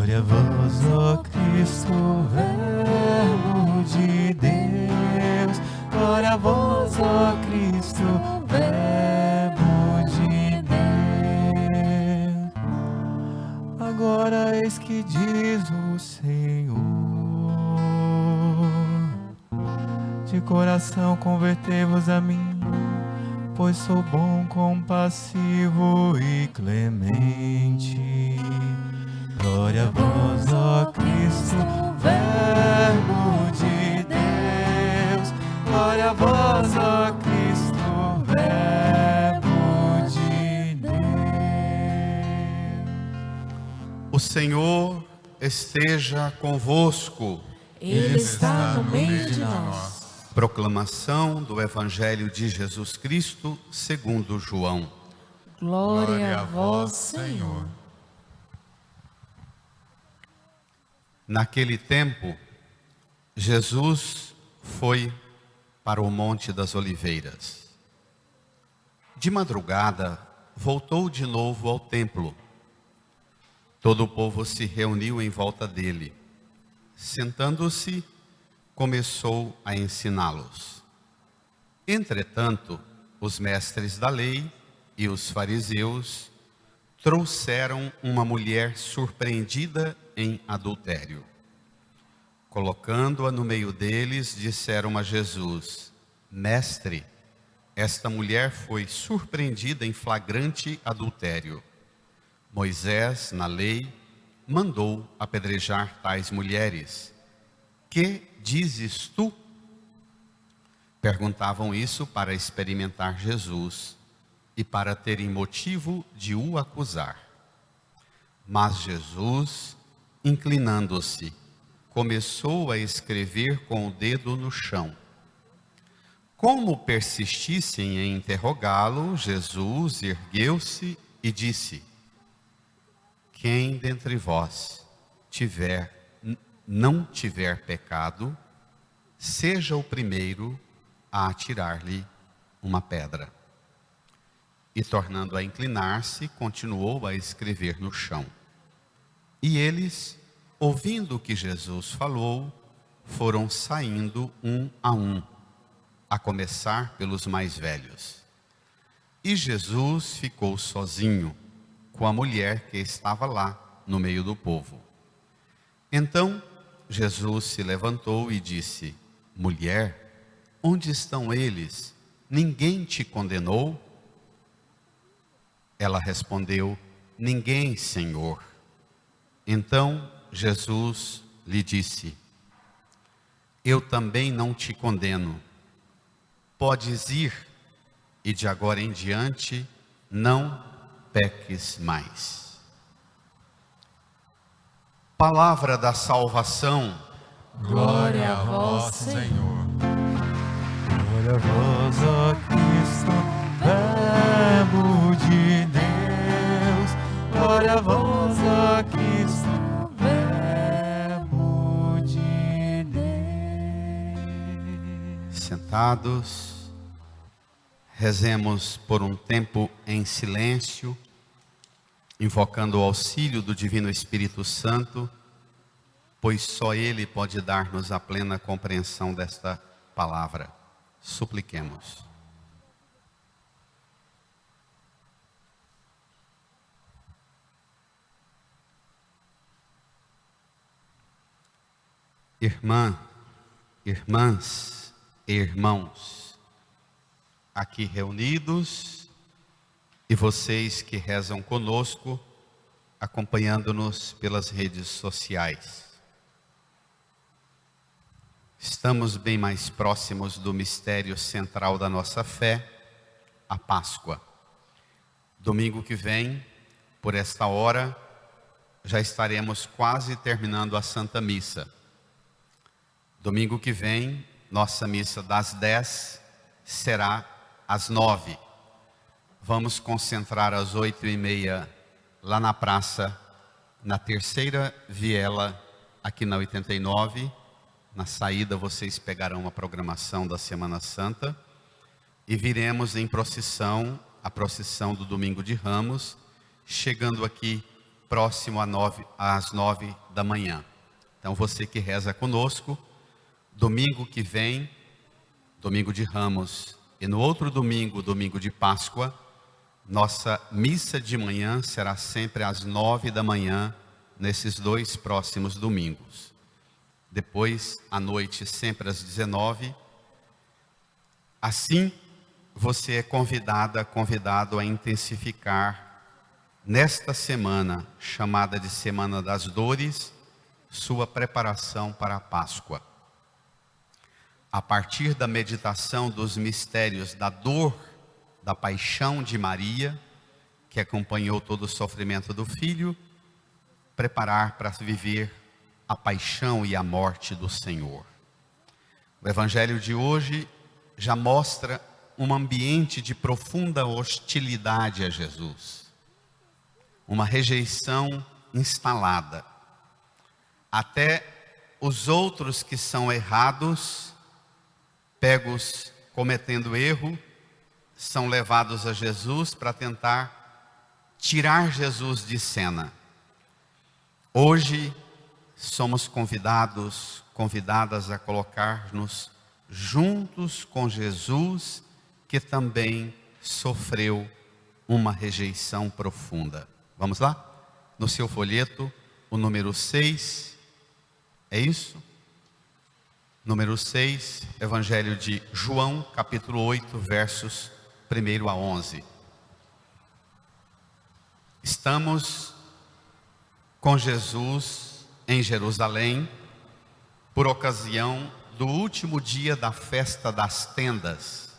Glória a vós, ó Cristo, Verbo de Deus. Glória a vós, ó Cristo, Verbo de Deus. Agora eis que diz o Senhor: de coração convertei-vos a mim, pois sou bom, compassivo e clemente. Glória a vós, ó Cristo, Verbo de Deus. Glória a vós, ó Cristo, Verbo de Deus. O Senhor esteja convosco. Ele está no meio de nós. Proclamação do Evangelho de Jesus Cristo segundo João. Glória a vós, Senhor. Naquele tempo, Jesus foi para o Monte das Oliveiras. De madrugada, voltou de novo ao templo. Todo o povo se reuniu em volta dele. Sentando-se, começou a ensiná-los. Entretanto, os mestres da lei e os fariseus trouxeram uma mulher surpreendida em adultério. Colocando-a no meio deles, disseram a Jesus: Mestre, esta mulher foi surpreendida em flagrante adultério. Moisés, na lei, mandou apedrejar tais mulheres. Que dizes tu? Perguntavam isso para experimentar Jesus e para terem motivo de o acusar. Mas Jesus, inclinando-se, começou a escrever com o dedo no chão. Como persistissem em interrogá-lo, Jesus ergueu-se e disse: Quem dentre vós não tiver pecado, seja o primeiro a atirar-lhe uma pedra. E tornando a inclinar-se, continuou a escrever no chão. E eles, ouvindo o que Jesus falou, foram saindo um, a começar pelos mais velhos. E Jesus ficou sozinho com a mulher que estava lá no meio do povo. Então Jesus se levantou e disse: Mulher, onde estão eles? Ninguém te condenou? Ela respondeu: Ninguém, Senhor. Então Jesus lhe disse: Eu também não te condeno. Podes ir e de agora em diante não peques mais. Palavra da salvação. Glória a vós, Senhor. Glória a vós, ó Cristo, Verbo de Deus. Glória a vós, ó Cristo, Verbo de Deus. Sentados, rezemos por um tempo em silêncio, invocando o auxílio do Divino Espírito Santo, pois só Ele pode dar-nos a plena compreensão desta palavra. Supliquemos. Irmãs e irmãos, aqui reunidos, e vocês que rezam conosco, acompanhando-nos pelas redes sociais. Estamos bem mais próximos do mistério central da nossa fé, a Páscoa. Domingo que vem, por esta hora, já estaremos quase terminando a Santa Missa. Domingo que vem, nossa missa das 10 será às 9. Vamos concentrar às 8h30 lá na praça, na terceira viela, aqui na 89. Na saída vocês pegarão a programação da Semana Santa e viremos em procissão, a procissão do Domingo de Ramos, chegando aqui próximo às 9 da manhã. Então você que reza conosco, domingo que vem, domingo de Ramos, e no outro domingo, domingo de Páscoa, nossa missa de manhã será sempre às 9 da manhã, nesses 2 próximos domingos. Depois, à noite, sempre às 19. Assim, você é convidado a intensificar nesta semana, chamada de Semana das Dores, sua preparação para a Páscoa. A partir da meditação dos mistérios da dor, da paixão de Maria, que acompanhou todo o sofrimento do Filho, preparar para viver a paixão e a morte do Senhor. O Evangelho de hoje já mostra um ambiente de profunda hostilidade a Jesus, uma rejeição instalada. Até os outros que são errados, pegos cometendo erro, são levados a Jesus para tentar tirar Jesus de cena. Hoje somos convidadas a colocar-nos juntos com Jesus, que também sofreu uma rejeição profunda. Vamos lá? No seu folheto, o número 6, é isso? Número 6, Evangelho de João, capítulo 8, versos 1 a 11. Estamos com Jesus em Jerusalém, por ocasião do último dia da festa das tendas.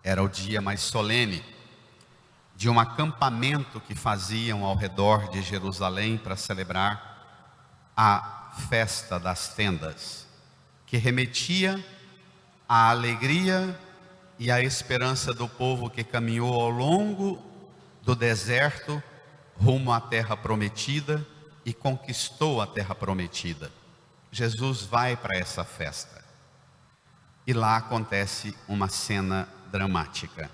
Era o dia mais solene de um acampamento que faziam ao redor de Jerusalém para celebrar a festa das tendas, que remetia à alegria e à esperança do povo que caminhou ao longo do deserto rumo à terra prometida e conquistou a terra prometida. Jesus vai para essa festa e lá acontece uma cena dramática.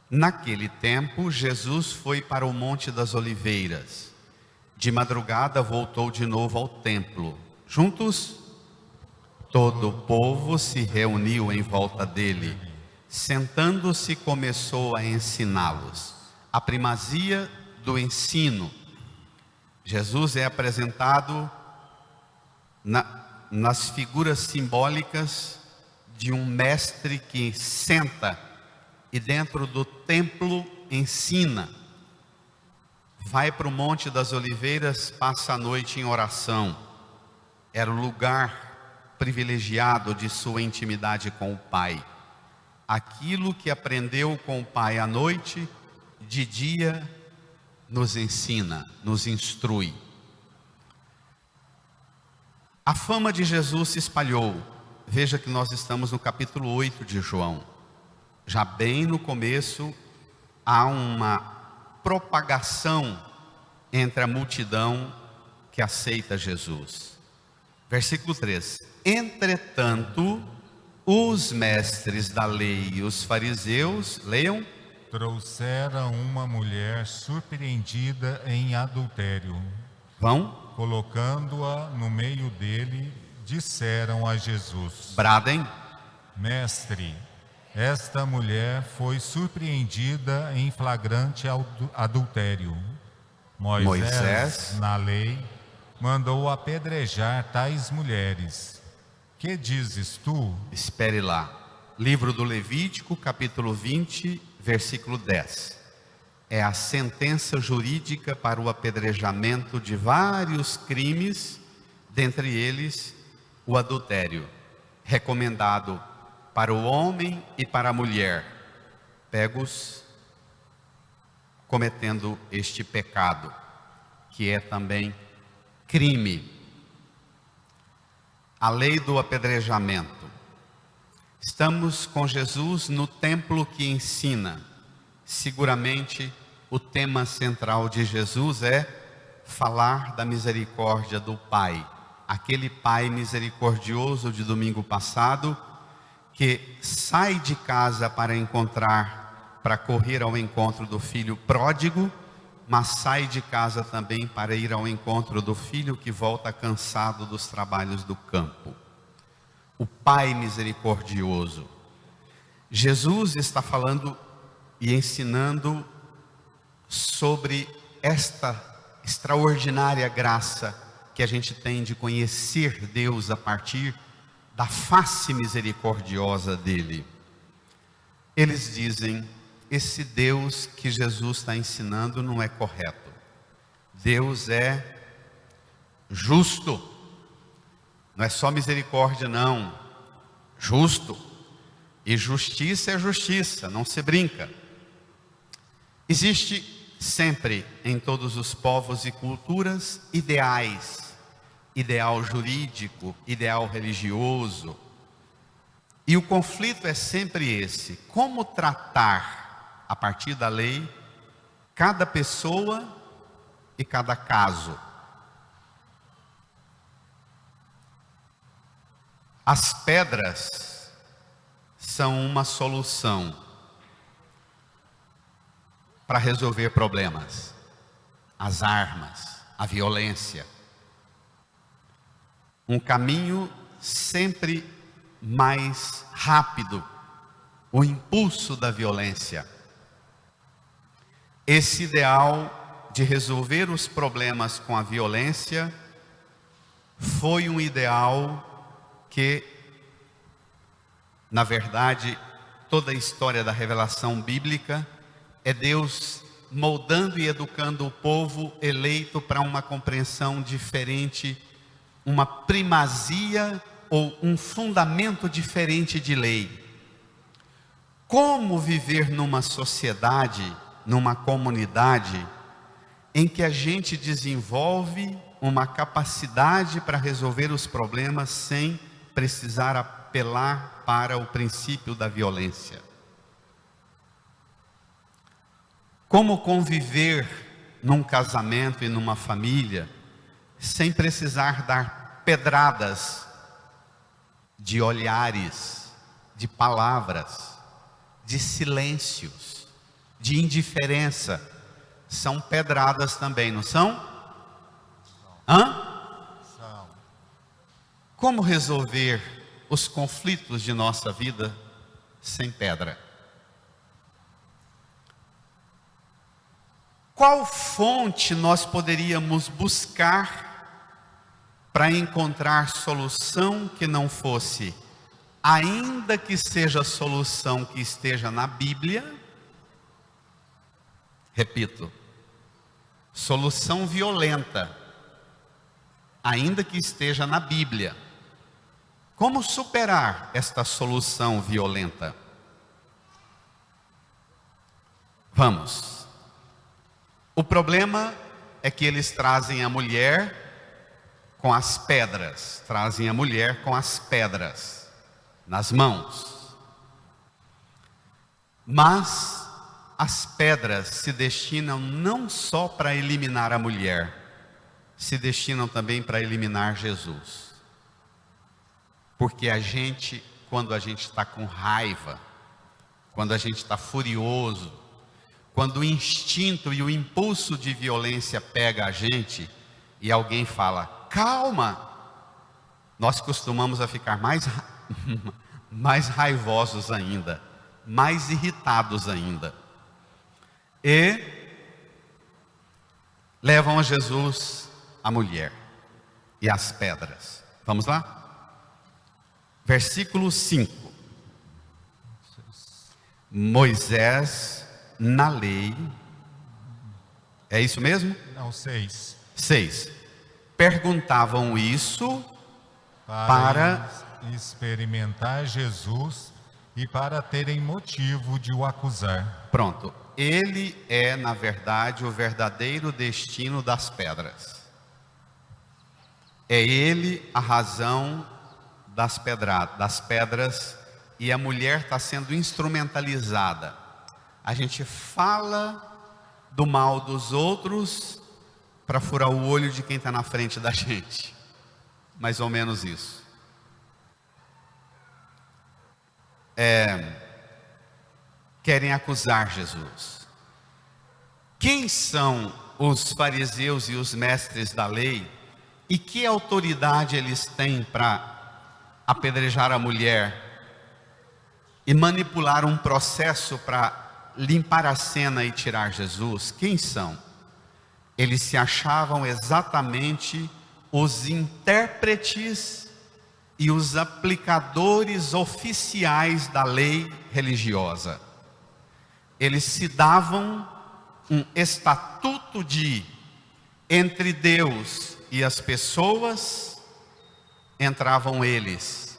Naquele tempo, Jesus foi para o Monte das Oliveiras. De madrugada voltou de novo ao templo. Juntos, todo o povo se reuniu em volta dele. Sentando-se, começou a ensiná-los. A primazia do ensino. Jesus é apresentado nas figuras simbólicas de um mestre que senta e dentro do templo ensina. Vai para o Monte das Oliveiras, passa a noite em oração. Era o lugar privilegiado de sua intimidade com o Pai. Aquilo que aprendeu com o Pai à noite, de dia nos ensina, nos instrui. A fama de Jesus se espalhou. Veja que nós estamos no capítulo 8 de João. Já bem no começo, há uma propagação entre a multidão que aceita Jesus. Versículo 3. Entretanto, os mestres da lei e os fariseus, leiam, trouxeram uma mulher surpreendida em adultério. vão, Colocando-a no meio dele, disseram a Jesus: bradem, Mestre, esta mulher foi surpreendida em flagrante adultério. Moisés, na lei, mandou apedrejar tais mulheres. Que dizes tu? espere lá. Livro do Levítico, capítulo 20, versículo 10. É a sentença jurídica para o apedrejamento de vários crimes, dentre eles o adultério, recomendado para o homem e para a mulher, pegos cometendo este pecado, que é também crime. A lei do apedrejamento. Estamos com Jesus no templo que ensina. Seguramente o tema central de Jesus é falar da misericórdia do Pai. Aquele Pai misericordioso de domingo passado, que sai de casa para correr ao encontro do filho pródigo, mas sai de casa também para ir ao encontro do filho que volta cansado dos trabalhos do campo. O Pai misericordioso. Jesus está falando e ensinando sobre esta extraordinária graça que a gente tem de conhecer Deus a partir da face misericordiosa dele. Eles dizem: esse Deus que Jesus está ensinando não é correto. Deus é justo. Não é só misericórdia, não. Justo. E justiça é justiça, não se brinca. Existe sempre em todos os povos e culturas ideais. Ideal jurídico, ideal religioso. E o conflito é sempre esse: como tratar, a partir da lei, cada pessoa e cada caso. As pedras são uma solução para resolver problemas. As armas, a violência. Um caminho sempre mais rápido, o impulso da violência. Esse ideal de resolver os problemas com a violência foi um ideal que, na verdade, toda a história da revelação bíblica é Deus moldando e educando o povo eleito para uma compreensão diferente, uma primazia ou um fundamento diferente de lei. Como viver numa sociedade, numa comunidade, em que a gente desenvolve uma capacidade para resolver os problemas sem precisar apelar para o princípio da violência? Como conviver num casamento e numa família sem precisar dar pedradas de olhares, de palavras, de silêncios, de indiferença? São pedradas também, não são? São. Como resolver os conflitos de nossa vida sem pedra? Qual fonte nós poderíamos buscar para encontrar solução que não fosse, ainda que seja a solução que esteja na Bíblia? Repito, solução violenta, ainda que esteja na Bíblia. Como superar esta solução violenta? Vamos. O problema é que eles trazem a mulher com as pedras, trazem a mulher com as pedras nas mãos. Mas as pedras se destinam não só para eliminar a mulher, se destinam também para eliminar Jesus. Porque a gente, quando a gente está com raiva, quando a gente está furioso, quando o instinto e o impulso de violência pega a gente e alguém fala: calma, nós costumamos a ficar mais raivosos ainda, mais irritados ainda. E levam a Jesus a mulher e as pedras. Vamos lá? Versículo 5. Moisés, na lei, é isso mesmo? Não, 6. 6. Perguntavam isso para experimentar Jesus e para terem motivo de o acusar. Pronto. Ele é, na verdade, o verdadeiro destino das pedras. É ele a razão das pedras, e a mulher está sendo instrumentalizada. A gente fala do mal dos outros para furar o olho de quem está na frente da gente. Mais ou menos isso. Querem acusar Jesus. Quem são os fariseus e os mestres da lei? E que autoridade eles têm para apedrejar a mulher e manipular um processo para limpar a cena e tirar Jesus? Quem são? Eles se achavam exatamente os intérpretes e os aplicadores oficiais da lei religiosa. Eles se davam um estatuto de entre Deus e as pessoas, entravam eles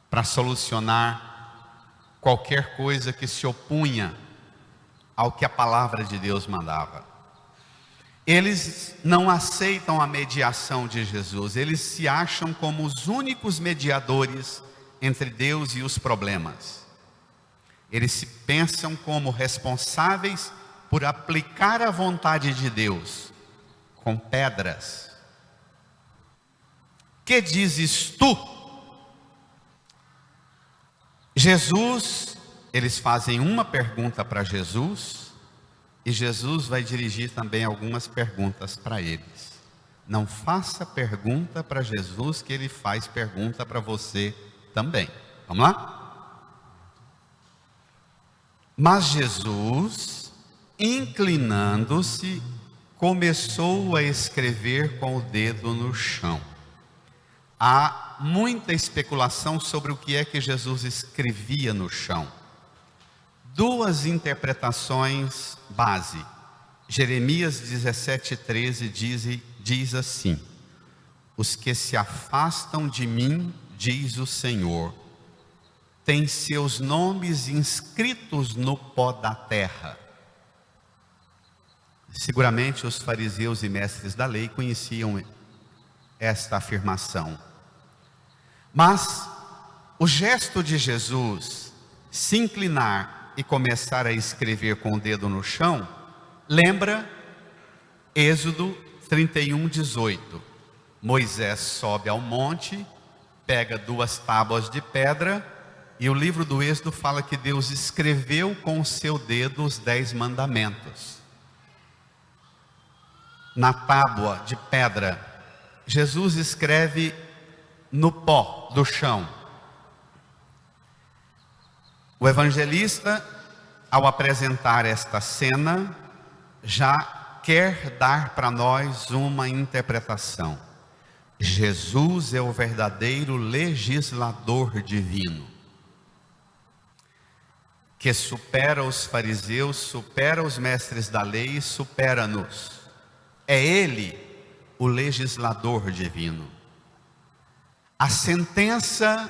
para solucionar qualquer coisa que se opunha ao que a palavra de Deus mandava. Eles não aceitam a mediação de Jesus, eles se acham como os únicos mediadores entre Deus e os problemas. Eles se pensam como responsáveis por aplicar a vontade de Deus com pedras. Que dizes tu? Jesus, eles fazem uma pergunta para Jesus, e Jesus vai dirigir também algumas perguntas para eles. Não faça pergunta para Jesus, que ele faz pergunta para você também. Vamos lá? Mas Jesus, inclinando-se, começou a escrever com o dedo no chão. Há muita especulação sobre o que é que Jesus escrevia no chão. Duas interpretações base. Jeremias 17:13 diz assim: os que se afastam de mim, diz o Senhor, têm seus nomes inscritos no pó da terra. Seguramente os fariseus e mestres da lei conheciam esta afirmação. Mas o gesto de Jesus se inclinar e começar a escrever com o dedo no chão, lembra Êxodo 31:18. Moisés sobe ao monte, pega 2 tábuas de pedra, e o livro do Êxodo fala que Deus escreveu com o seu dedo os 10 mandamentos. Na tábua de pedra, Jesus escreve no pó do chão. O evangelista, ao apresentar esta cena, já quer dar para nós uma interpretação. Jesus é o verdadeiro legislador divino, que supera os fariseus, supera os mestres da lei e supera-nos. É Ele o legislador divino. A sentença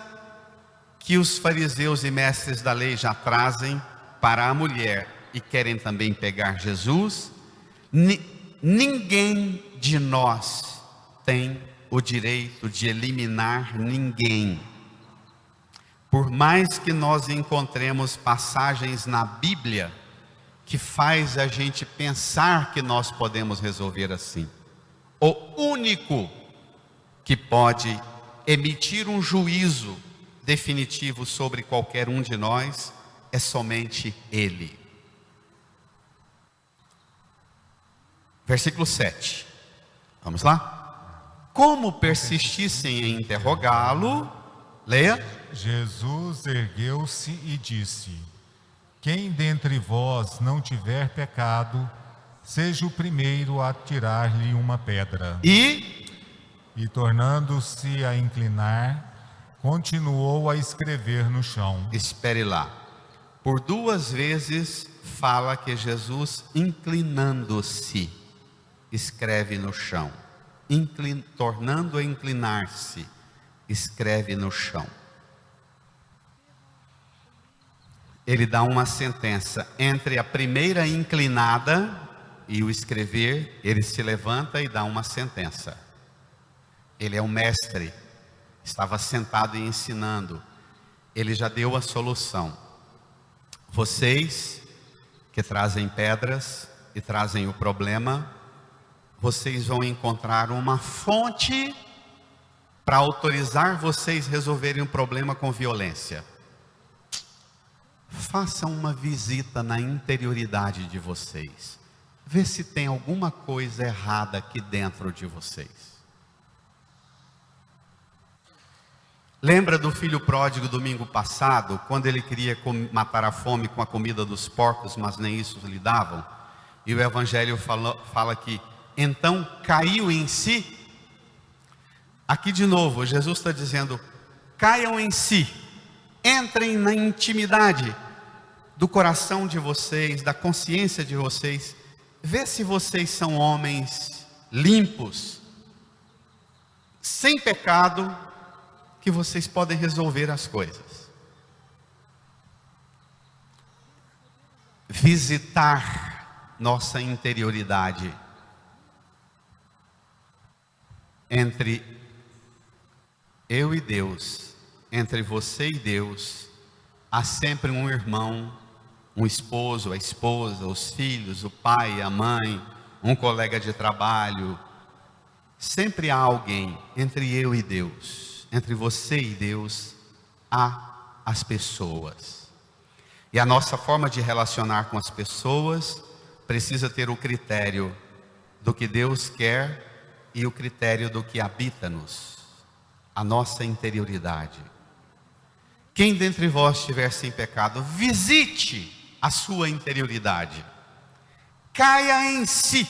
que os fariseus e mestres da lei já trazem para a mulher e querem também pegar Jesus, ninguém de nós tem o direito de eliminar ninguém. Por mais que nós encontremos passagens na Bíblia que faz a gente pensar que nós podemos resolver assim, o único que pode emitir um juízo definitivo sobre qualquer um de nós é somente Ele. Versículo 7. Vamos lá? Como persistissem em interrogá-lo, leia. Jesus ergueu-se e disse: quem dentre vós não tiver pecado, seja o primeiro a atirar-lhe uma pedra. E tornando-se a inclinar, continuou a escrever no chão. Espere lá. Por 2 vezes fala que Jesus, inclinando-se, escreve no chão. Tornando a inclinar-se, escreve no chão. Ele dá uma sentença entre a primeira inclinada e o escrever. Ele se levanta e dá uma sentença. Ele é um mestre, estava sentado e ensinando. Ele já deu a solução. Vocês que trazem pedras e trazem o problema, vocês vão encontrar uma fonte para autorizar vocês resolverem o problema com violência. Façam uma visita na interioridade de vocês. vê se tem alguma coisa errada aqui dentro de vocês. Lembra do filho pródigo domingo passado, quando ele queria matar a fome com a comida dos porcos, mas nem isso lhe davam? E o Evangelho fala que então caiu em si. Aqui de novo, Jesus está dizendo: caiam em si, entrem na intimidade do coração de vocês, da consciência de vocês, vê se vocês são homens limpos, sem pecado, que vocês podem resolver as coisas. Visitar nossa interioridade. Entre eu e Deus, entre você e Deus, há sempre um irmão, um esposo, a esposa, os filhos, o pai, a mãe, um colega de trabalho. Sempre há alguém entre eu e Deus. Entre você e Deus, há as pessoas. E a nossa forma de relacionar com as pessoas precisa ter o critério do que Deus quer e o critério do que habita-nos, a nossa interioridade. Quem dentre vós estiver sem pecado, visite a sua interioridade, caia em si,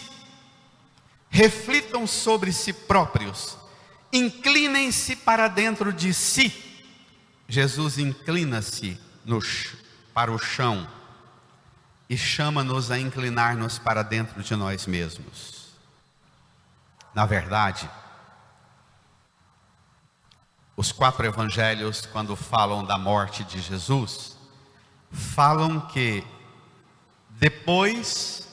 reflitam sobre si próprios, inclinem-se para dentro de si. Jesus inclina-se para o chão e chama-nos a inclinar-nos para dentro de nós mesmos. Na verdade, os 4 evangelhos, quando falam da morte de Jesus, falam que depois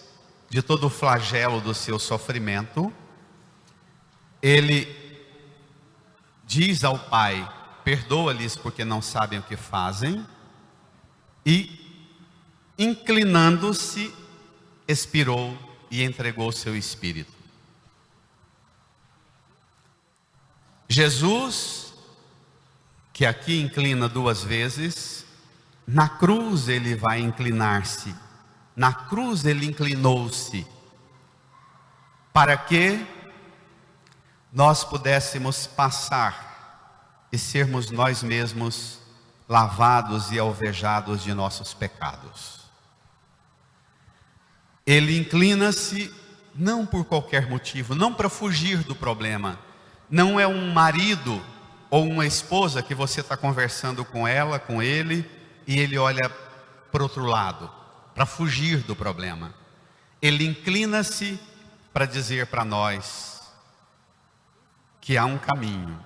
de todo o flagelo do seu sofrimento, ele diz ao Pai: perdoa-lhes porque não sabem o que fazem, e inclinando-se, expirou e entregou o seu espírito. Jesus, que aqui inclina 2 vezes, na cruz ele vai inclinar-se. Na cruz ele inclinou-se para que nós pudéssemos passar e sermos nós mesmos lavados e alvejados de nossos pecados. Ele inclina-se não por qualquer motivo, não para fugir do problema. Não é um marido ou uma esposa que você está conversando com ela, com ele, e ele olha para o outro lado, para fugir do problema. Ele inclina-se para dizer para nós que há um caminho,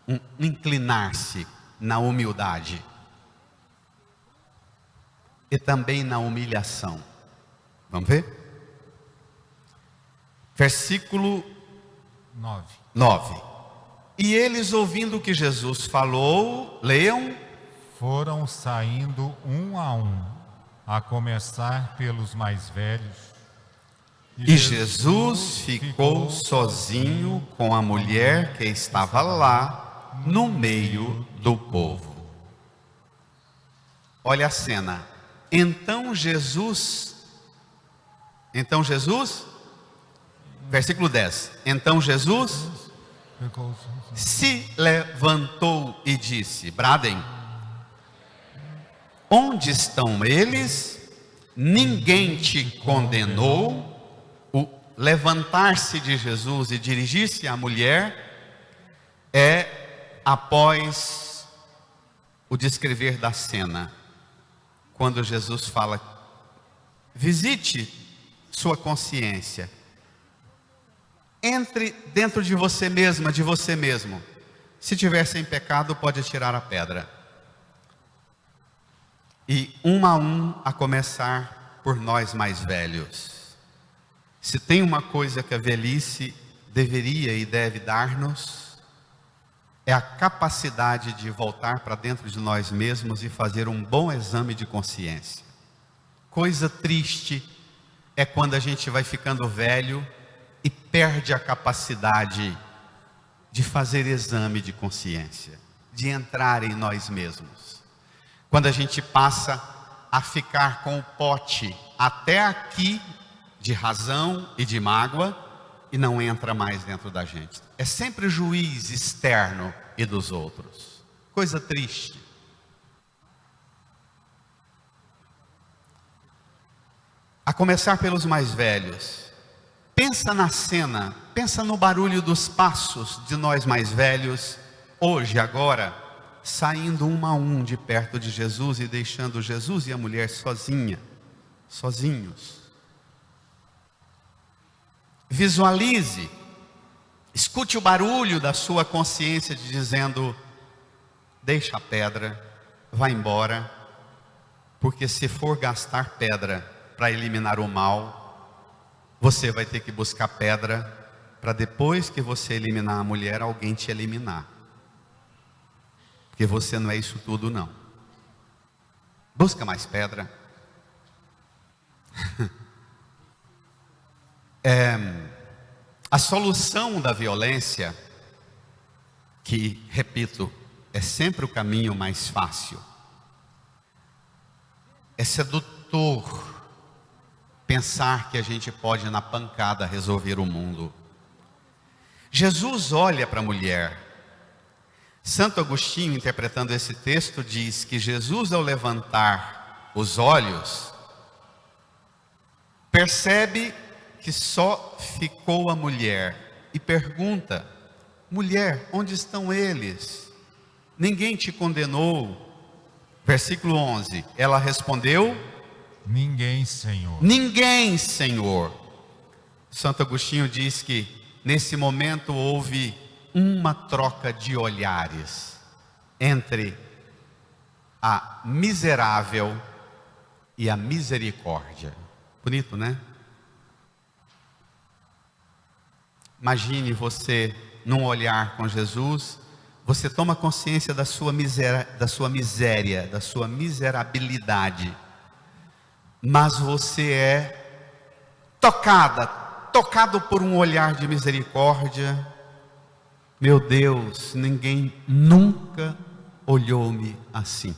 um inclinar-se na humildade e também na humilhação. Vamos ver? Versículo 9. E eles, ouvindo o que Jesus falou, leiam: foram saindo um, a começar pelos mais velhos. E Jesus ficou sozinho com a mulher que estava lá no meio do povo. Olha a cena. Então Jesus, versículo 10. Então Jesus se levantou e disse, bradem: onde estão eles? Ninguém te condenou? O levantar-se de Jesus e dirigir-se à mulher é após o descrever da cena, quando Jesus fala: visite sua consciência, entre dentro de você mesma, de você mesmo. Se tiver sem pecado, pode tirar a pedra. E a começar por nós mais velhos. Se tem uma coisa que a velhice deveria e deve dar-nos, é a capacidade de voltar para dentro de nós mesmos e fazer um bom exame de consciência. Coisa triste é quando a gente vai ficando velho e perde a capacidade de fazer exame de consciência, de entrar em nós mesmos. Quando a gente passa a ficar com o pote até aqui de razão e de mágoa e não entra mais dentro da gente. É sempre juiz externo e dos outros. Coisa triste. A começar pelos mais velhos. Pensa na cena, pensa no barulho dos passos de nós mais velhos, hoje, agora, saindo um a um de perto de Jesus e deixando Jesus e a mulher sozinhos. Visualize, escute o barulho da sua consciência dizendo: deixa a pedra, vai embora, porque se for gastar pedra para eliminar o mal, você vai ter que buscar pedra para depois que você eliminar a mulher, alguém te eliminar. Porque você não é isso tudo não. Busca mais pedra. A solução da violência, que, repito, é sempre o caminho mais fácil, é sedutor pensar que a gente pode na pancada resolver o mundo. Jesus olha para a mulher. Santo Agostinho, interpretando esse texto, diz que Jesus, ao levantar os olhos, percebe que só ficou a mulher e pergunta: mulher, onde estão eles? Ninguém te condenou? Versículo 11, ela respondeu: ninguém, Senhor. Ninguém, Senhor. Santo Agostinho diz que nesse momento houve uma troca de olhares entre a miserável e a misericórdia. Bonito, né? Imagine você num olhar com Jesus, você toma consciência da sua miséria, da sua miserabilidade, mas você é tocado por um olhar de misericórdia. Meu Deus, ninguém nunca olhou-me assim.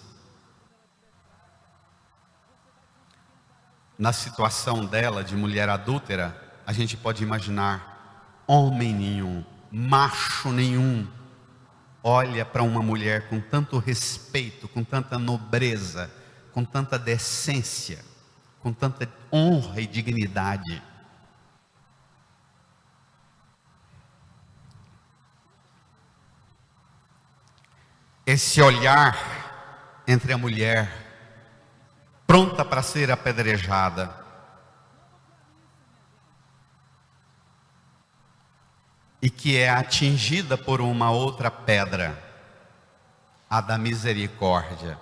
Na situação dela de mulher adúltera, a gente pode imaginar: homem nenhum, macho nenhum, olha para uma mulher com tanto respeito, com tanta nobreza, com tanta decência, com tanta honra e dignidade. Esse olhar entre a mulher, pronta para ser apedrejada, e que é atingida por uma outra pedra, a da misericórdia.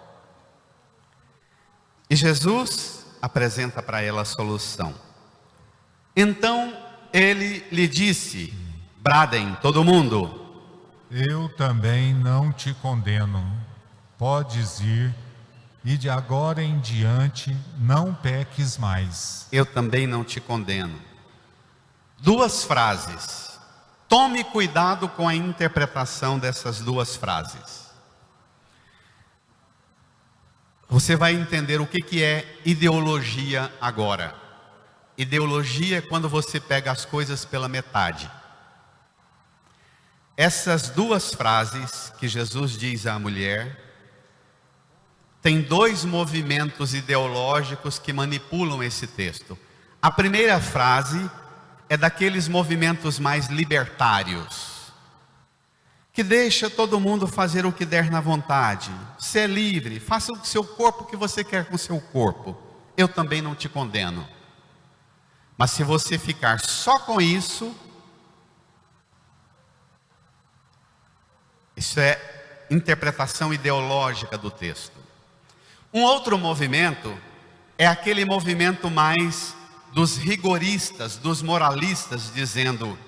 E Jesus apresenta para ela a solução. Então ele lhe disse: bradem todo mundo. Eu também não te condeno. Podes ir, e de agora em diante não peques mais. Eu também não te condeno. Duas frases. Tome cuidado com a interpretação dessas duas frases. Você vai entender o que é ideologia agora. Ideologia é quando você pega as coisas pela metade. Essas duas frases que Jesus diz à mulher, tem dois movimentos ideológicos que manipulam esse texto. A primeira frase é daqueles movimentos mais libertários, que deixa todo mundo fazer o que der na vontade, ser livre, faça o seu corpo o que você quer com o seu corpo, eu também não te condeno. Mas se você ficar só com isso é interpretação ideológica do texto. Um outro movimento é aquele movimento mais dos rigoristas, dos moralistas, dizendo: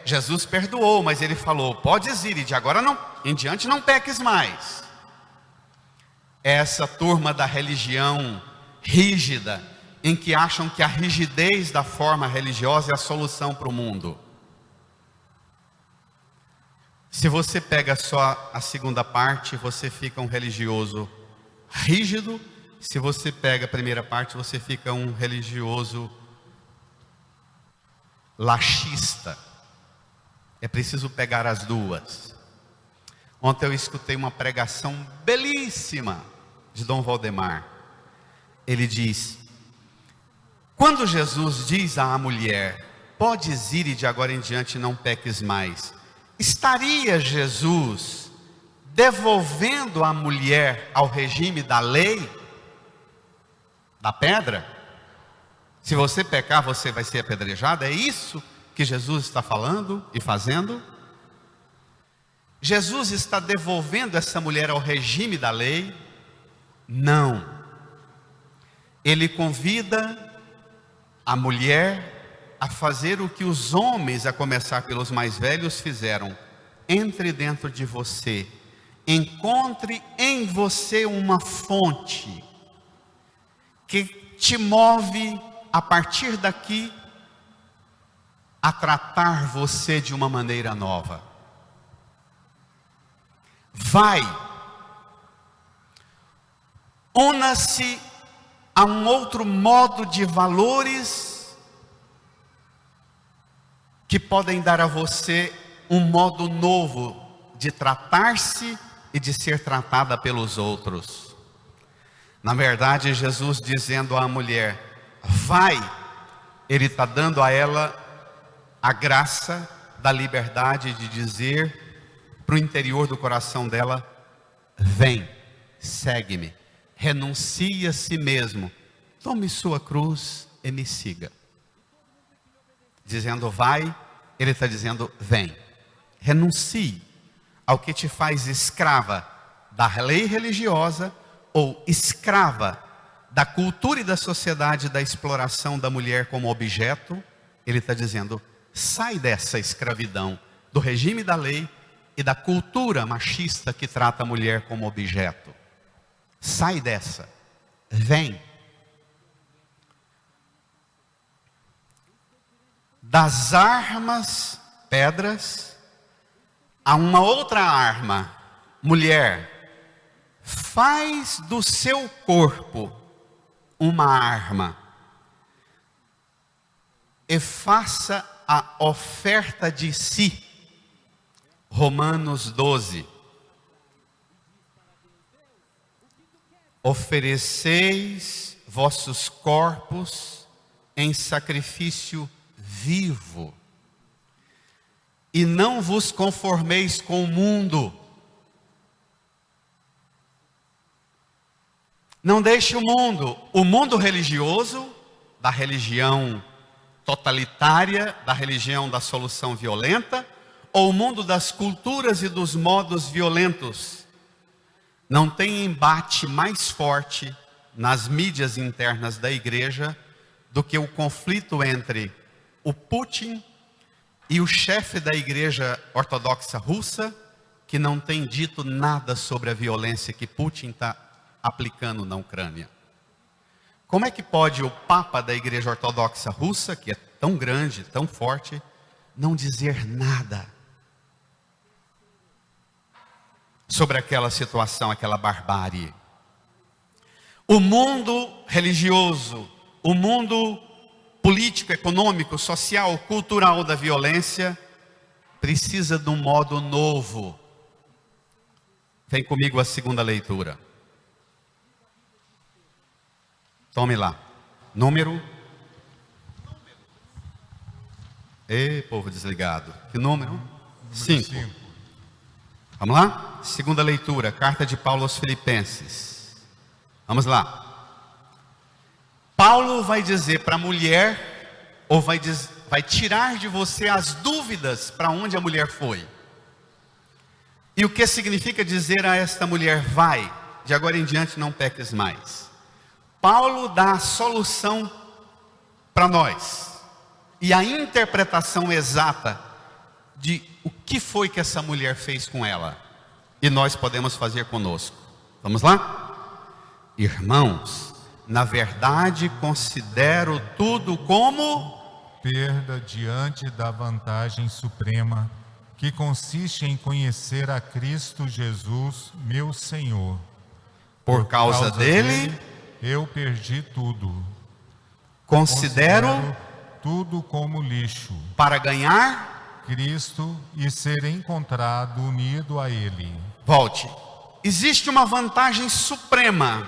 Jesus perdoou, mas ele falou, podes ir, e de agora em diante não peques mais. Essa turma da religião rígida, em que acham que a rigidez da forma religiosa é a solução para o mundo. Se você pega só a segunda parte, você fica um religioso rígido. Se você pega a primeira parte, você fica um religioso laxista. É preciso pegar as duas. Ontem eu escutei uma pregação belíssima de Dom Valdemar. Ele diz: quando Jesus diz à mulher, podes ir e de agora em diante não peques mais, estaria Jesus devolvendo a mulher ao regime da lei, da pedra? Se você pecar, você vai ser apedrejado? É isso que Jesus está falando e fazendo? Jesus está devolvendo essa mulher ao regime da lei? Não. Ele convida a mulher a fazer o que os homens, a começar pelos mais velhos, fizeram. Entre dentro de você, encontre em você uma fonte que te move a partir daqui a tratar você de uma maneira nova. Vai, una-se a um outro modo de valores que podem dar a você um modo novo de tratar-se e de ser tratada pelos outros. Na verdade, Jesus dizendo à mulher, vai, Ele está dando a ela a graça da liberdade de dizer para o interior do coração dela, vem, segue-me, renuncie a si mesmo, tome sua cruz e me siga. Dizendo vai, Ele está dizendo vem, renuncie ao que te faz escrava da lei religiosa ou escrava da cultura e da sociedade da exploração da mulher como objeto. Ele está dizendo, sai dessa escravidão do regime da lei e da cultura machista que trata a mulher como objeto. Sai dessa, vem. Das armas, pedras, a uma outra arma, mulher, faz do seu corpo uma arma e faça a oferta de si. Romanos 12. Ofereceis vossos corpos em sacrifício vivo, e não vos conformeis com o mundo. Não deixe o mundo religioso, da religião totalitária, da religião da solução violenta, ou o mundo das culturas e dos modos violentos. Não tem embate mais forte nas mídias internas da igreja do que o conflito entre o Putin e o chefe da igreja ortodoxa russa, que não tem dito nada sobre a violência que Putin está aplicando na Ucrânia. Como é que pode o Papa da igreja ortodoxa russa, que é tão grande, tão forte, não dizer nada sobre aquela situação, aquela barbárie? O mundo religioso, o mundo político, econômico, social, cultural da violência precisa de um modo novo. Vem comigo a segunda leitura. Tome lá. Número. Ei, povo desligado. Que número? 5. Vamos lá? Segunda leitura, carta de Paulo aos Filipenses. Vamos lá. Paulo vai dizer para a mulher, ou vai tirar de você as dúvidas para onde a mulher foi. E o que significa dizer a esta mulher, vai, de agora em diante não peques mais. Paulo dá a solução para nós, e a interpretação exata de o que foi que essa mulher fez com ela, e nós podemos fazer conosco. Vamos lá? Irmãos, na verdade considero tudo como perda diante da vantagem suprema, que consiste em conhecer a Cristo Jesus, meu Senhor. Por causa dele, eu perdi tudo. considero tudo como lixo para ganhar Cristo e ser encontrado unido a Ele. Volte. Existe uma vantagem suprema: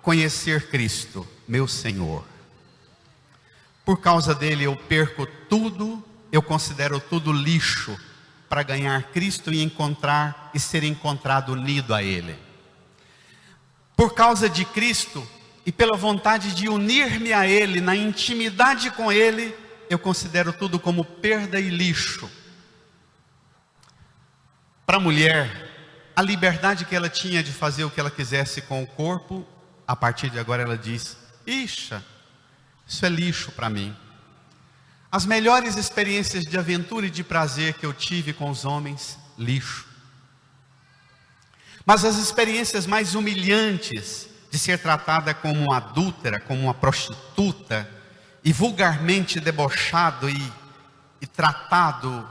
conhecer Cristo, meu Senhor. Por causa dele eu perco tudo, eu considero tudo lixo para ganhar Cristo e encontrar e ser encontrado unido a Ele. Por causa de Cristo e pela vontade de unir-me a Ele, na intimidade com Ele, eu considero tudo como perda e lixo. Para a mulher, a liberdade que ela tinha de fazer o que ela quisesse com o corpo, a partir de agora ela diz: ixa, isso é lixo para mim. As melhores experiências de aventura e de prazer que eu tive com os homens, lixo. Mas as experiências mais humilhantes, de ser tratada como uma adúltera, como uma prostituta, e vulgarmente debochado e tratado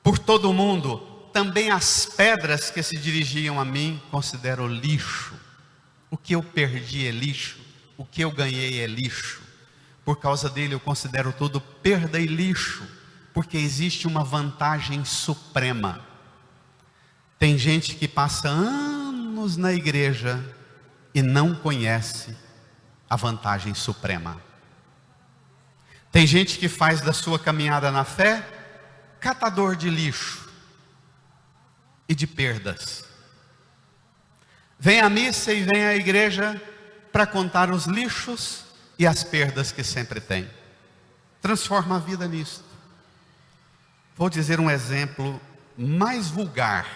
por todo mundo, também as pedras que se dirigiam a mim, considero lixo. O que eu perdi é lixo, o que eu ganhei é lixo. Por causa dele eu considero tudo perda e lixo, porque existe uma vantagem suprema. Tem gente que passa anos na igreja e não conhece a vantagem suprema. Tem gente que faz da sua caminhada na fé catador de lixo e de perdas. Vem à missa e vem à igreja para contar os lixos e as perdas que sempre tem. Transforma a vida nisto. Vou dizer um exemplo mais vulgar.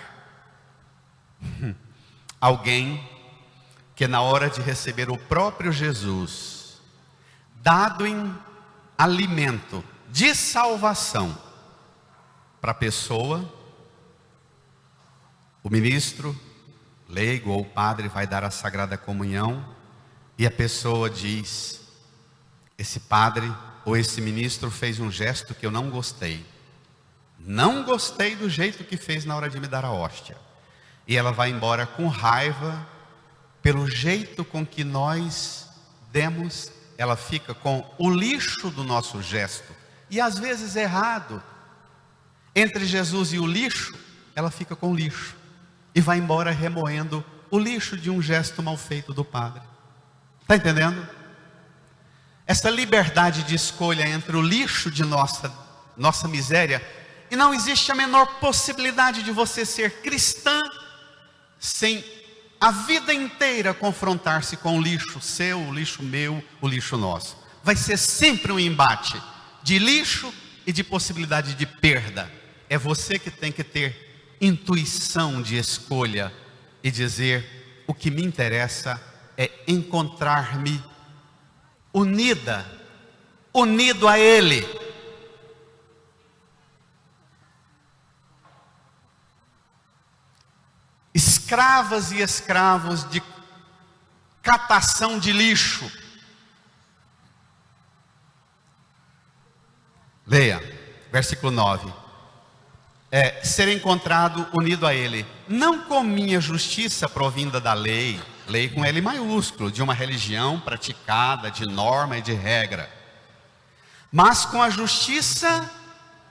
Alguém que na hora de receber o próprio Jesus, dado em alimento de salvação para a pessoa, o ministro, leigo ou padre vai dar a Sagrada Comunhão e a pessoa diz: esse padre ou esse ministro fez um gesto que eu não gostei. Não gostei do jeito que fez na hora de me dar a hóstia. E ela vai embora com raiva pelo jeito com que nós demos. Ela fica com o lixo do nosso gesto, e às vezes errado. Entre Jesus e o lixo, ela fica com o lixo e vai embora remoendo o lixo de um gesto mal feito do padre. Está entendendo? Essa liberdade de escolha entre o lixo de nossa miséria, e não existe a menor possibilidade de você ser cristã sem a vida inteira confrontar-se com o lixo seu, o lixo meu, o lixo nosso. Vai ser sempre um embate de lixo e de possibilidade de perda. É você que tem que ter intuição de escolha e dizer: o que me interessa é encontrar-me unido a Ele. Escravas e escravos de catação de lixo. Leia, versículo 9. Ser encontrado unido a Ele, não com minha justiça provinda da lei, lei com L maiúsculo, de uma religião praticada, de norma e de regra, mas com a justiça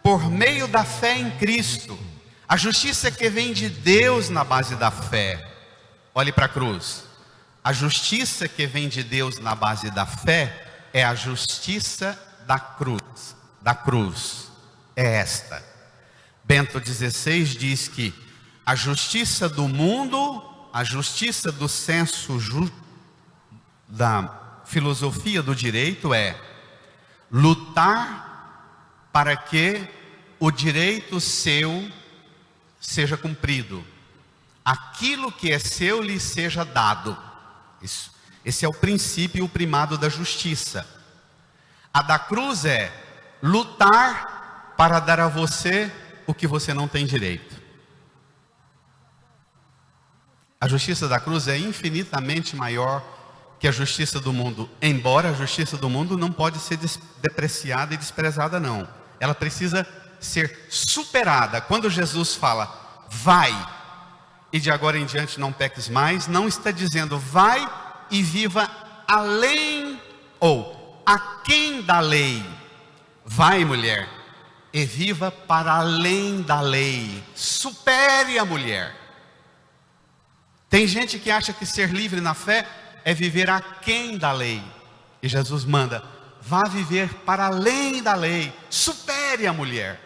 por meio da fé em Cristo. A justiça que vem de Deus na base da fé. Olhe para a cruz. A justiça que vem de Deus na base da fé é a justiça da cruz. Da cruz é esta. Bento XVI diz que a justiça do mundo, a justiça do senso da filosofia do direito é lutar para que o direito seu seja cumprido, aquilo que é seu lhe seja dado. Esse é o princípio e o primado da justiça. A da cruz é lutar para dar a você o que você não tem direito. A justiça da cruz é infinitamente maior que a justiça do mundo, embora a justiça do mundo não pode ser depreciada e desprezada, não. Ela precisa ser superada. Quando Jesus fala, vai, e de agora em diante não peques mais, não está dizendo, vai e viva além ou aquém da lei. Vai, mulher, e viva para além da lei. Supere a mulher. Tem gente que acha que ser livre na fé é viver aquém da lei. E Jesus manda: vá viver para além da lei. Supere a mulher.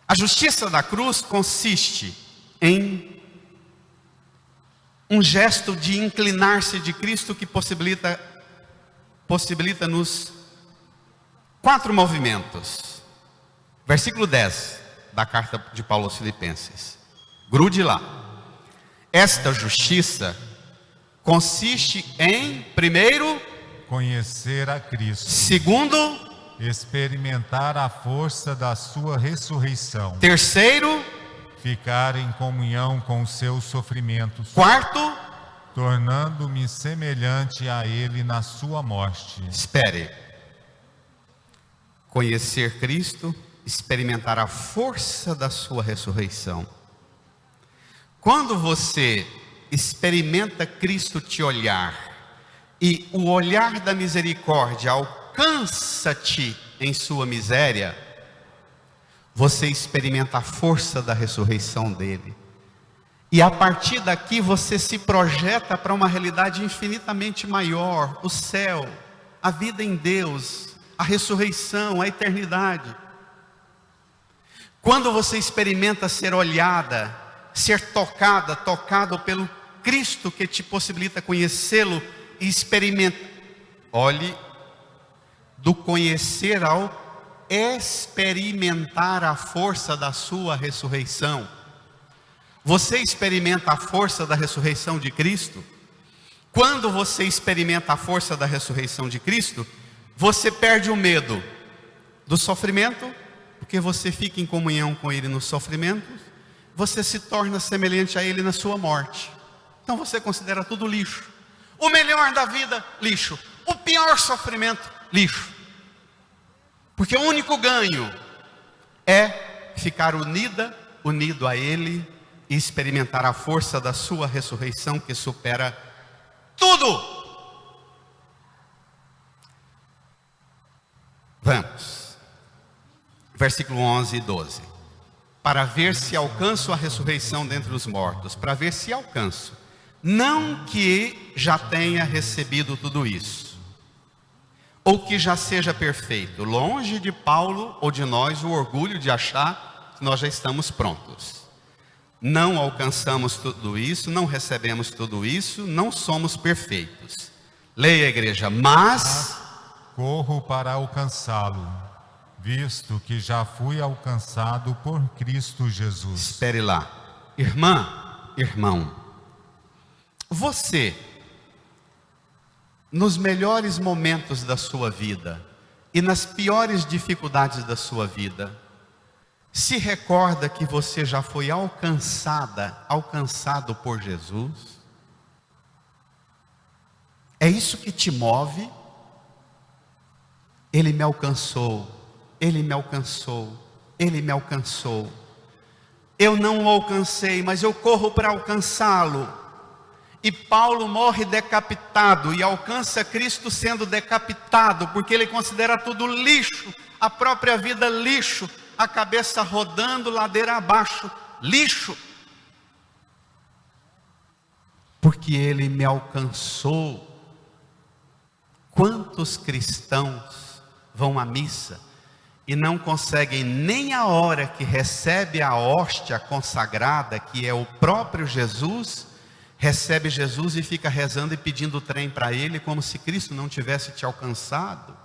A justiça da cruz consiste em um gesto de inclinar-se de Cristo que possibilita-nos 4 movimentos. Versículo 10 da carta de Paulo aos Filipenses. Grude lá. Esta justiça consiste em, primeiro, conhecer a Cristo. Segundo, experimentar a força da sua ressurreição. Terceiro, ficar em comunhão com os seus sofrimentos. Quarto, tornando-me semelhante a Ele na sua morte. Espere. Conhecer Cristo, experimentar a força da sua ressurreição. Quando você experimenta Cristo te olhar, e o olhar da misericórdia alcança-te em sua miséria, você experimenta a força da ressurreição dele. E a partir daqui você se projeta para uma realidade infinitamente maior, o céu, a vida em Deus, a ressurreição, a eternidade. Quando você experimenta ser olhada, ser tocado pelo Cristo que te possibilita conhecê-lo e experimentar, olhe, do conhecer ao experimentar a força da sua ressurreição. Você experimenta a força da ressurreição de Cristo. Quando você experimenta a força da ressurreição de Cristo, você perde o medo do sofrimento, porque você fica em comunhão com Ele no sofrimento. Você se torna semelhante a Ele na sua morte. Então você considera tudo lixo. O melhor da vida, lixo. O pior sofrimento, lixo. Porque o único ganho é ficar unido a Ele e experimentar a força da sua ressurreição que supera tudo. Vamos. Versículo 11 e 12. Para ver se alcanço a ressurreição dentre os mortos. Para ver se alcanço. Não que já tenha recebido tudo isso, ou que já seja perfeito. Longe de Paulo ou de nós o orgulho de achar que nós já estamos prontos. Não alcançamos tudo isso, não recebemos tudo isso, não somos perfeitos. Leia, igreja. Mas corro para alcançá-lo, visto que já fui alcançado por Cristo Jesus. Espere lá. Irmã, irmão, você, nos melhores momentos da sua vida e nas piores dificuldades da sua vida, se recorda que você já foi alcançado por Jesus? É isso que te move? Ele me alcançou, Ele me alcançou, Ele me alcançou. Eu não o alcancei, mas eu corro para alcançá-lo. E Paulo morre decapitado e alcança Cristo sendo decapitado, porque ele considera tudo lixo, a própria vida lixo, a cabeça rodando ladeira abaixo, lixo. Porque ele me alcançou. Quantos cristãos vão à missa e não conseguem nem a hora que recebe a hóstia consagrada, que é o próprio Jesus, recebe Jesus e fica rezando e pedindo o trem para ele, como se Cristo não tivesse te alcançado?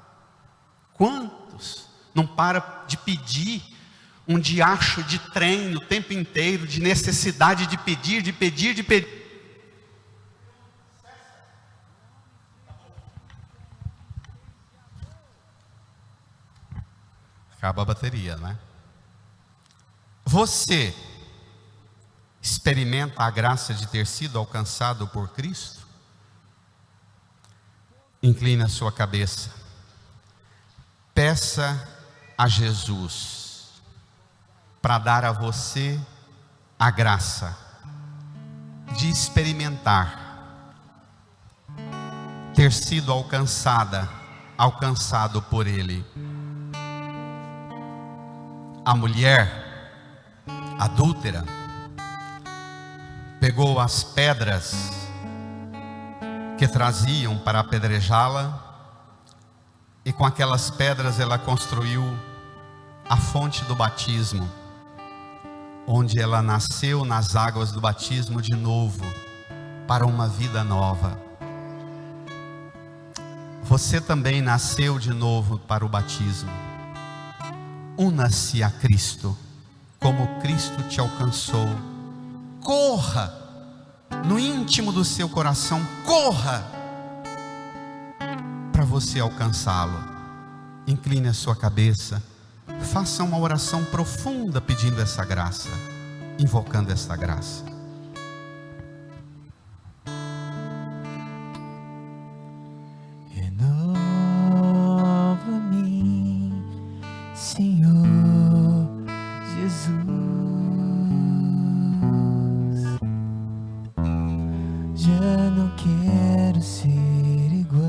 Quantos não para de pedir um diacho de trem o tempo inteiro, de necessidade de pedir, de pedir, de pedir? Acaba a bateria, né? Você experimenta a graça de ter sido alcançado por Cristo? Incline a sua cabeça. Peça a Jesus para dar a você a graça de experimentar ter sido alcançada alcançado por Ele. A mulher adúltera pegou as pedras que traziam para apedrejá-la, e com aquelas pedras ela construiu a fonte do batismo, onde ela nasceu nas águas do batismo de novo, para uma vida nova. Você também nasceu de novo para o batismo. Una-se a Cristo, como Cristo te alcançou. Corra, no íntimo do seu coração, corra, para você alcançá-lo. Incline a sua cabeça, faça uma oração profunda pedindo essa graça, invocando essa graça. Renova-me, Senhor Jesus. Já não quero ser igual.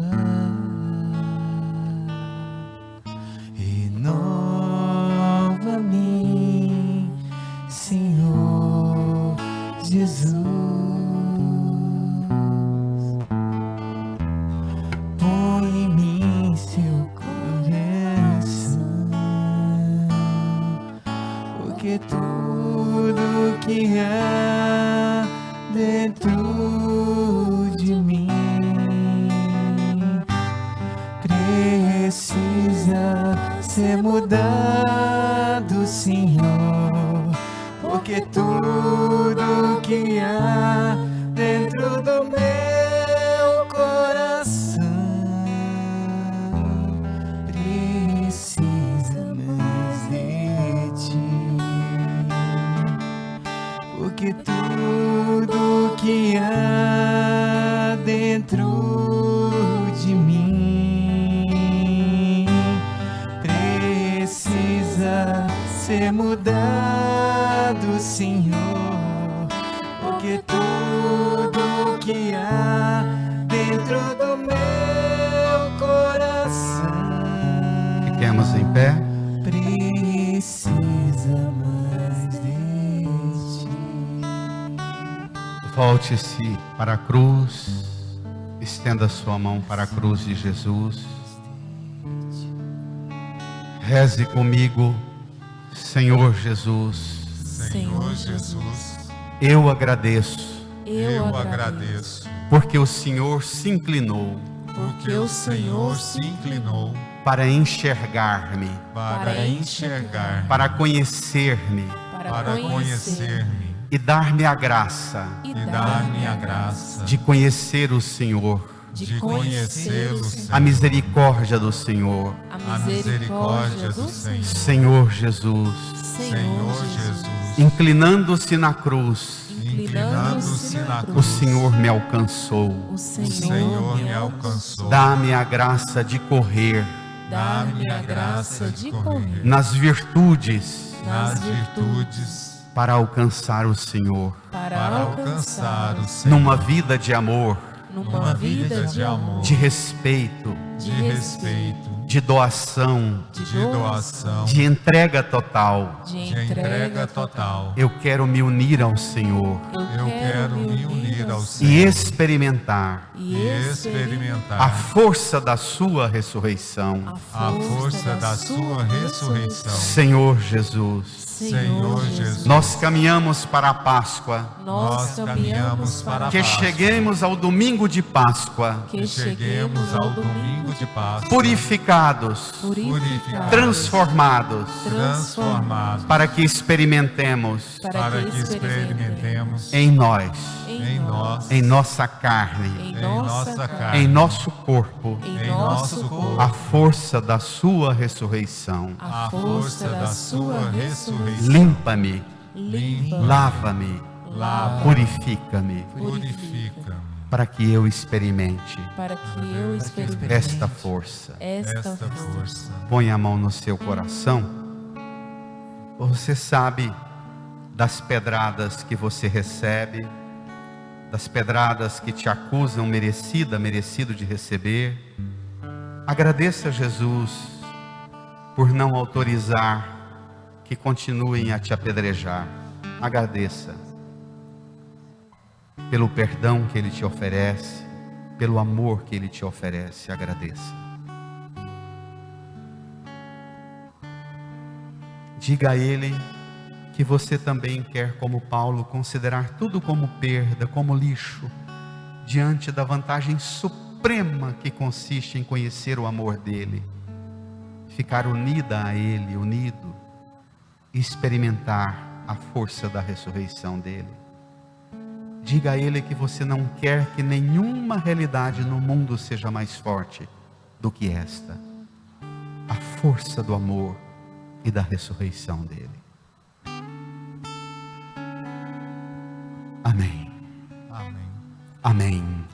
Renova-me, Senhor Jesus. Põe em mim seu coração, porque tudo que há dentro de mim precisa ser mudado, Senhor, porque tudo que há dentro do meu coração precisa mais de ti, porque tudo que há dentro de mim precisa ser mudado, Senhor, porque tudo que há dentro do meu coração Fiquemos em pé. precisa mais de ti. Volte-se para a cruz, estenda sua mão para a cruz de Jesus. Reze comigo. Senhor Jesus, Senhor Jesus, eu agradeço, eu agradeço, porque o Senhor se inclinou porque o Senhor se inclinou para enxergar-me, para enxergar, para conhecer-me para conhecer-me e dar-me a graça e dar-me a graça de conhecer o Senhor, de conhecer o a Senhor, misericórdia do Senhor. a misericórdia do Senhor. Senhor Jesus, Senhor Jesus, inclinando-se na cruz, inclinando-se na o cruz, Senhor me alcançou. o Senhor me alcançou. Dá-me a graça de correr Dá-me a graça de correr nas virtudes nas virtudes para alcançar o Senhor, para alcançar o Senhor, numa vida de amor, numa vida de amor, de respeito, de respeito, de doação, de doação, de entrega total. de entrega total. Eu quero me unir ao Senhor Eu quero me unir ao e Senhor experimentar e experimentar a força da sua ressurreição. a força da sua ressurreição. Senhor Jesus, Senhor Jesus, nós caminhamos para a Páscoa, nós caminhamos para a que Páscoa, cheguemos ao domingo de Páscoa, que cheguemos ao domingo de Páscoa, purificados, purificados, transformados, transformados, para que experimentemos para que experimentemos em nós, em nós, em nossa carne, em nossa carne, em nosso corpo, em nosso corpo, a força da sua ressurreição. a força da sua ressurreição. Limpa-me, Limpa, lava-me, lava, purifica-me, purifica-me, para que eu experimente para que eu experimente esta força. esta esta força. força. Põe a mão no seu coração. Você sabe das pedradas que você recebe, das pedradas que te acusam merecido de receber, Agradeça a Jesus por não autorizar que continuem a te apedrejar. Agradeça pelo perdão que Ele te oferece, pelo amor que Ele te oferece. Agradeça. Diga a Ele que você também quer, como Paulo, considerar tudo como perda, como lixo, diante da vantagem suprema que consiste em conhecer o amor dEle, ficar unida a Ele, unido, e experimentar a força da ressurreição dEle. Diga a Ele que você não quer que nenhuma realidade no mundo seja mais forte do que esta, a força do amor e da ressurreição dEle. Amém. Amém. Amém.